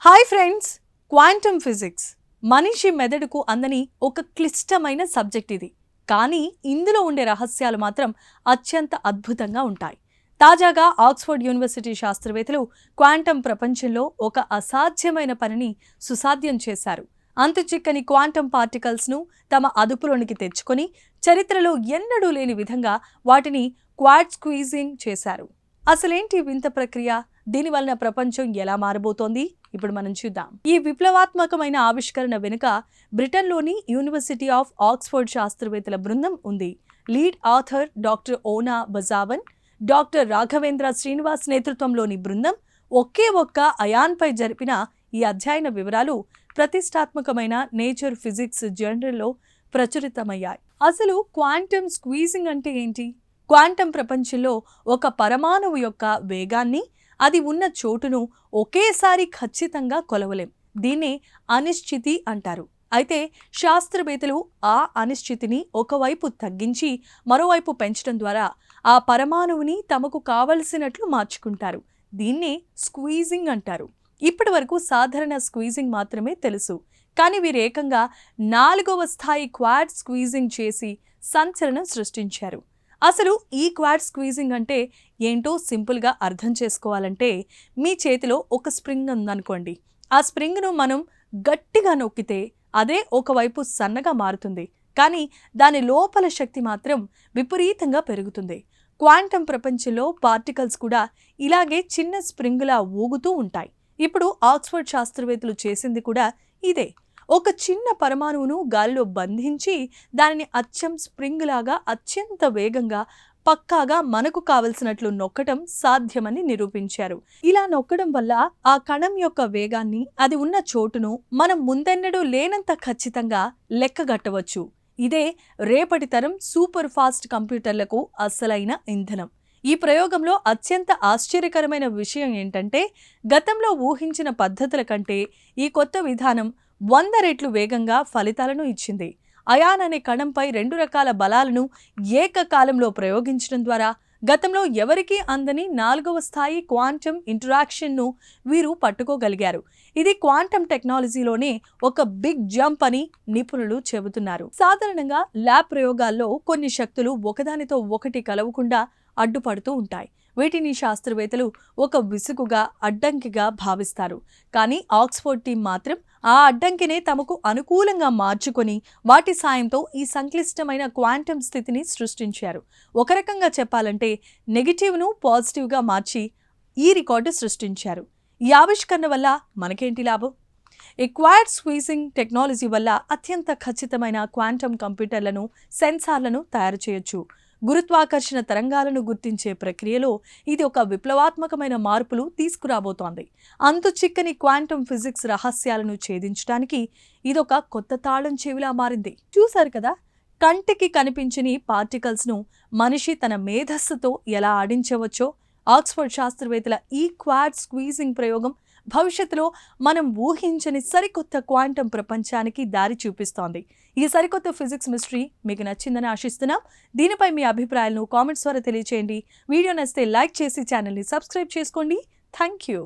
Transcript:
Hi friends, quantum physics మనిషి మెదడుకు అందని ఒక క్లిష్టమైన సబ్జెక్ట్ ఇది. కానీ ఇందులో ఉండే రహస్యాలు మాత్రం అత్యంత అద్భుతంగా ఉంటాయి. తాజాగా ఆక్స్ఫర్డ్ యూనివర్సిటీ శాస్త్రవేత్తలు క్వాంటమ్ ప్రపంచంలో ఒక అసాధ్యమైన పనిని సుసాధ్యం చేశారు. అంతుచిక్కని క్వాంటమ్ పార్టికల్స్ను తమ అదుపులోనికి తెచ్చుకొని చరిత్రలో ఎన్నడూ లేని విధంగా వాటిని క్వాడ్ స్క్వీజింగ్ చేశారు. అసలేంటి వింత ప్రక్రియ? దీనివలన ప్రపంచం ఎలా మారబోతోంది? ఇప్పుడు మనం చూద్దాం. ఈ విప్లవాత్మకమైన ఆవిష్కరణ వెనుక బ్రిటన్లోని యూనివర్సిటీ ఆఫ్ ఆక్స్ఫర్డ్ శాస్త్రవేత్తల బృందం ఉంది. లీడ్ ఆథర్ డాక్టర్ ఓనా బజావన్, డాక్టర్ రాఘవేంద్ర శ్రీనివాస్ నేతృత్వంలోని బృందం ఒకే ఒక్క అయాన్పై జరిపిన ఈ అధ్యయన వివరాలు ప్రతిష్టాత్మకమైన నేచర్ ఫిజిక్స్ జర్నల్లో ప్రచురితమయ్యాయి. అసలు క్వాంటమ్ స్క్వీజింగ్ అంటే ఏంటి? క్వాంటమ్ ప్రపంచంలో ఒక పరమాణువు యొక్క వేగాన్ని, అది ఉన్న చోటును ఒకేసారి ఖచ్చితంగా కొలవలేం. దీన్నే అనిశ్చితి అంటారు. అయితే శాస్త్రవేత్తలు ఆ అనిశ్చితిని ఒకవైపు తగ్గించి మరోవైపు పెంచడం ద్వారా ఆ పరమాణువుని తమకు కావలసినట్లు మార్చుకుంటారు. దీన్నే స్క్వీజింగ్ అంటారు. ఇప్పటి వరకు సాధారణ స్క్వీజింగ్ మాత్రమే తెలుసు, కానీ వీరు ఏకంగా 4వ స్థాయి క్వాడ్ స్క్వీజింగ్ చేసి సంచలనం సృష్టించారు. అసలు ఈ క్వాడ్ స్క్వీజింగ్ అంటే ఏంటో సింపుల్గా అర్థం చేసుకోవాలంటే, మీ చేతిలో ఒక స్ప్రింగ్ ఉందనుకోండి. ఆ స్ప్రింగ్ను మనం గట్టిగా నొక్కితే అదే ఒకవైపు సన్నగా మారుతుంది, కానీ దాని లోపల శక్తి మాత్రం విపరీతంగా పెరుగుతుంది. క్వాంటమ్ ప్రపంచంలో పార్టికల్స్ కూడా ఇలాగే చిన్న స్ప్రింగులా ఊగుతూ ఉంటాయి. ఇప్పుడు ఆక్స్ఫర్డ్ శాస్త్రవేత్తలు చేసింది కూడా ఇదే. ఒక చిన్న పరమాణువును గాలిలో బంధించి దానిని అచ్చం స్ప్రింగ్ లాగా అత్యంత వేగంగా పక్కాగా మనకు కావలసినట్లు నొక్కటం సాధ్యమని నిరూపించారు. ఇలా నొక్కడం వల్ల ఆ కణం యొక్క వేగాన్ని, అది ఉన్న చోటును మనం ముందెన్నడూ లేనంత ఖచ్చితంగా లెక్కగట్టవచ్చు. ఇదే రేపటి తరం సూపర్ ఫాస్ట్ కంప్యూటర్లకు అసలైన ఇంధనం. ఈ ప్రయోగంలో అత్యంత ఆశ్చర్యకరమైన విషయం ఏంటంటే, గతంలో ఊహించిన పద్ధతుల కంటే ఈ కొత్త విధానం 100 రెట్లు వేగంగా ఫలితాలను ఇచ్చింది. అయాన్ అనే కణంపై 2 రకాల బలాలను ఏకకాలంలో ప్రయోగించడం ద్వారా గతంలో ఎవరికీ అందని 4వ స్థాయి క్వాంటమ్ ఇంటరాక్షన్ను వీరు పట్టుకోగలిగారు. ఇది క్వాంటమ్ టెక్నాలజీలోనే ఒక బిగ్ జంప్ అని నిపుణులు చెబుతున్నారు. సాధారణంగా ల్యాబ్ ప్రయోగాల్లో కొన్ని శక్తులు ఒకదానితో ఒకటి కలవకుండా అడ్డుపడుతూ ఉంటాయి. వీటిని శాస్త్రవేత్తలు ఒక విసుగుగా, అడ్డంకిగా భావిస్తారు. కానీ ఆక్స్ఫర్డ్ టీం మాత్రం ఆ అడ్డంకినే తమకు అనుకూలంగా మార్చుకొని వాటి సాయంతో ఈ సంక్లిష్టమైన క్వాంటమ్ స్థితిని సృష్టించారు. ఒక రకంగా చెప్పాలంటే నెగిటివ్ను పాజిటివ్గా మార్చి ఈ రికార్డు సృష్టించారు. ఈ ఆవిష్కరణ వల్ల మనకేంటి లాభం? ఈ క్వాడ్ స్క్వీజింగ్ టెక్నాలజీ వల్ల అత్యంత ఖచ్చితమైన క్వాంటమ్ కంప్యూటర్లను, సెన్సార్లను తయారు చేయొచ్చు. గురుత్వాకర్షణ తరంగాలను గుర్తించే ప్రక్రియలో ఇది ఒక విప్లవాత్మకమైన మార్పులు తీసుకురాబోతోంది. అంతు చిక్కని క్వాంటమ్ ఫిజిక్స్ రహస్యాలను ఛేదించడానికి ఇదొక కొత్త తాళం చెవిలా మారింది. చూశారు కదా, కంటికి కనిపించని పార్టికల్స్ను మనిషి తన మేధస్సుతో ఎలా ఆడించవచ్చో. ఆక్స్ఫర్డ్ శాస్త్రవేత్తల ఈ క్వాడ్ స్క్వీజింగ్ ప్రయోగం భవిష్యత్తులో మనం ఊహించని సరికొత్త క్వాంటమ్ ప్రపంచానికి దారి చూపిస్తోంది. ఈ సరికొత్త ఫిజిక్స్ మిస్టరీ మీకు నచ్చిందని ఆశిస్తున్నాం. దీనిపై మీ అభిప్రాయాలను కామెంట్స్ ద్వారా తెలియచేయండి. వీడియో నచ్చితే లైక్ చేసి ఛానల్ని సబ్స్క్రైబ్ చేసుకోండి. Thank you.